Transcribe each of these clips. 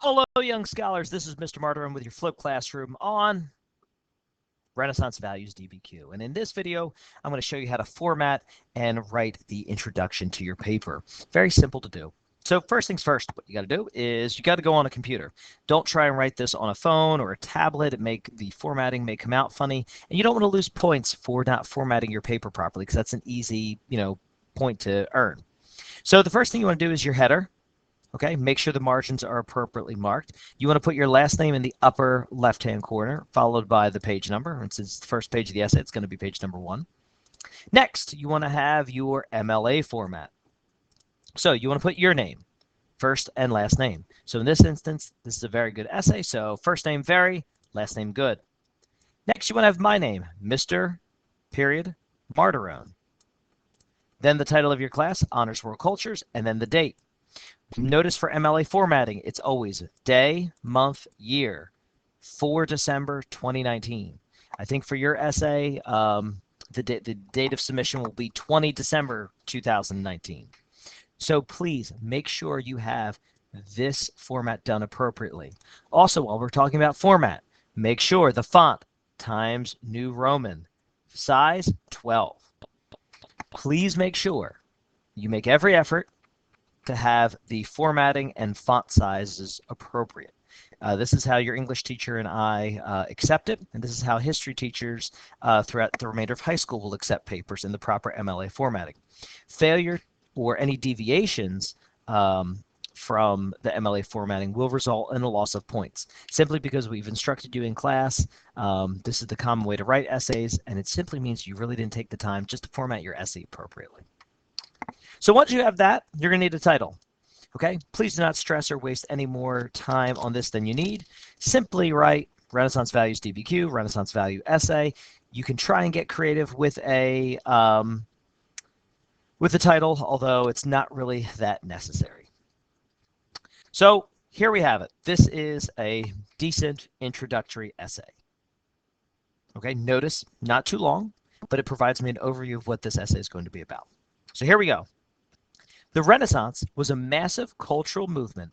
Hello, young scholars. This is Mr. Martyrum with your Flip Classroom on Renaissance Values DBQ. And in this video, I'm going to show you how to format and write the introduction to your paper. Very simple to do. So first things first, what you got to do is you got to go on a computer. Don't try and write this on a phone or a tablet. The formatting may come out funny, and you don't want to lose points for not formatting your paper properly, because that's an easy, point to earn. So the first thing you want to do is your header. Okay, make sure the margins are appropriately marked. You want to put your last name in the upper left-hand corner, followed by the page number. And since it's the first page of the essay, it's going to be page number 1. Next, you want to have your MLA format. So you want to put your name, first and last name. So in this instance, this is a very good essay. So first name very, last name good. Next, you want to have my name, Mr. Martyrone. Then the title of your class, Honors World Cultures, and then the date. Notice for MLA formatting, it's always day, month, year for December 2019. I think for your essay, the date of submission will be 20 December 2019. So please make sure you have this format done appropriately. Also, while we're talking about format, make sure the font Times New Roman, size 12. Please make sure you make every effort to have the formatting and font sizes appropriate. This is how your English teacher and I accept it, and this is how history teachers throughout the remainder of high school will accept papers in the proper MLA formatting. Failure or any deviations from the MLA formatting will result in a loss of points, simply because we've instructed you in class. This is the common way to write essays, and it simply means you really didn't take the time just to format your essay appropriately. So once you have that, you're going to need a title. Okay, please do not stress or waste any more time on this than you need. Simply write Renaissance Values DBQ, Renaissance Value Essay. You can try and get creative with a title, although it's not really that necessary. So here we have it. This is a decent introductory essay. Okay, notice not too long, but it provides me an overview of what this essay is going to be about. So here we go. The Renaissance was a massive cultural movement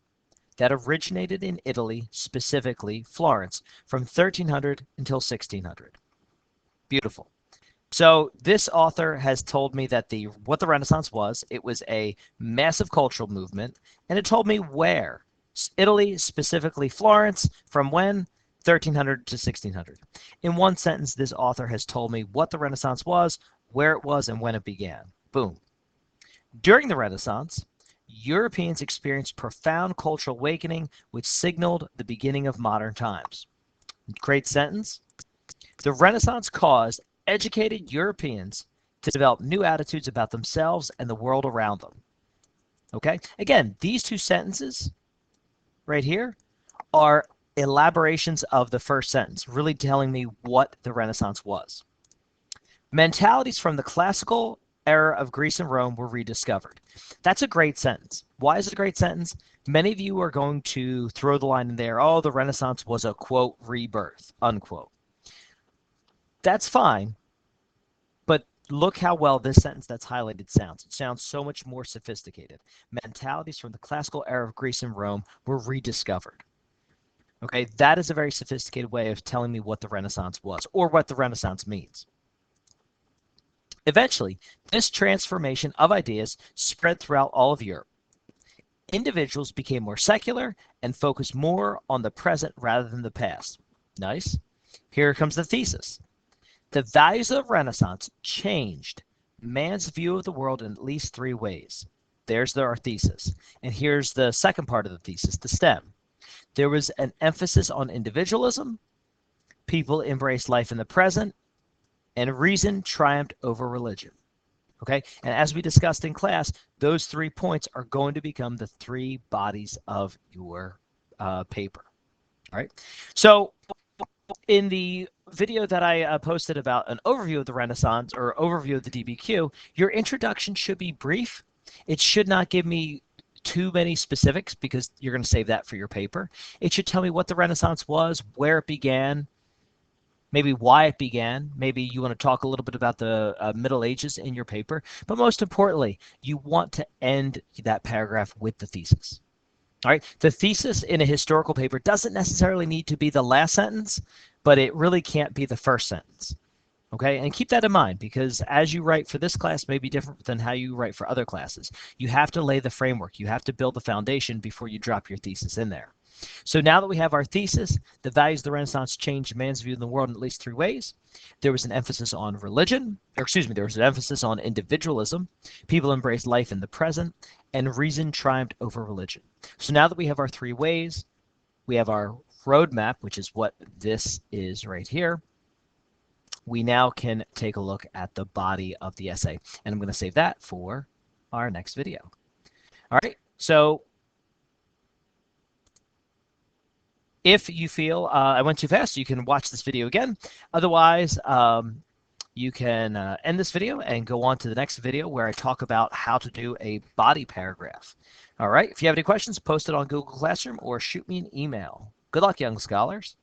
that originated in Italy, specifically Florence, from 1300 until 1600. Beautiful. So this author has told me that what the Renaissance was. It was a massive cultural movement, and it told me where. Italy, specifically Florence, from when? 1300 to 1600. In one sentence, this author has told me what the Renaissance was, where it was, and when it began. Boom. During the Renaissance, Europeans experienced profound cultural awakening, which signaled the beginning of modern times. Great sentence. The Renaissance caused educated Europeans to develop new attitudes about themselves and the world around them. Okay? Again, these two sentences right here are elaborations of the first sentence, really telling me what the Renaissance was. Mentalities from the classical era of Greece and Rome were rediscovered. That's a great sentence. Why is it a great sentence? Many of you are going to throw the line in there, oh, the Renaissance was a, quote, rebirth, unquote. That's fine, but look how well this sentence that's highlighted sounds. It sounds so much more sophisticated. Mentalities from the classical era of Greece and Rome were rediscovered. Okay, that is a very sophisticated way of telling me what the Renaissance was, or what the Renaissance means. Eventually, this transformation of ideas spread throughout all of Europe. Individuals became more secular and focused more on the present rather than the past. Nice. Here comes the thesis. The values of the Renaissance changed man's view of the world in at least 3 ways. There's our thesis. And here's the second part of the thesis, the stem. There was an emphasis on individualism. People embraced life in the present. And reason triumphed over religion. Okay, and as we discussed in class, those 3 points are going to become the 3 bodies of your paper. All right, so in the video that I posted about an overview of the Renaissance, or overview of the DBQ, your introduction should be brief. It should not give me too many specifics, because you're going to save that for your paper. It should tell me what the Renaissance was, where it began, maybe why it began. Maybe you want to talk a little bit about the Middle Ages in your paper. But most importantly, you want to end that paragraph with the thesis. All right, the thesis in a historical paper doesn't necessarily need to be the last sentence, but it really can't be the first sentence. Okay, and keep that in mind because as you write for this class may be different than how you write for other classes. You have to lay the framework. You have to build the foundation before you drop your thesis in there. So now that we have our thesis, the values of the Renaissance changed man's view of the world in at least three ways. There was an emphasis on religion, or excuse me, there was an emphasis on individualism. People embraced life in the present, and reason triumphed over religion. So now that we have our three ways, we have our roadmap, which is what this is right here. We now can take a look at the body of the essay, and I'm going to save that for our next video. All right, so if you feel I went too fast, you can watch this video again. Otherwise, you can end this video and go on to the next video where I talk about how to do a body paragraph. All right, if you have any questions, post it on Google Classroom or shoot me an email. Good luck, young scholars.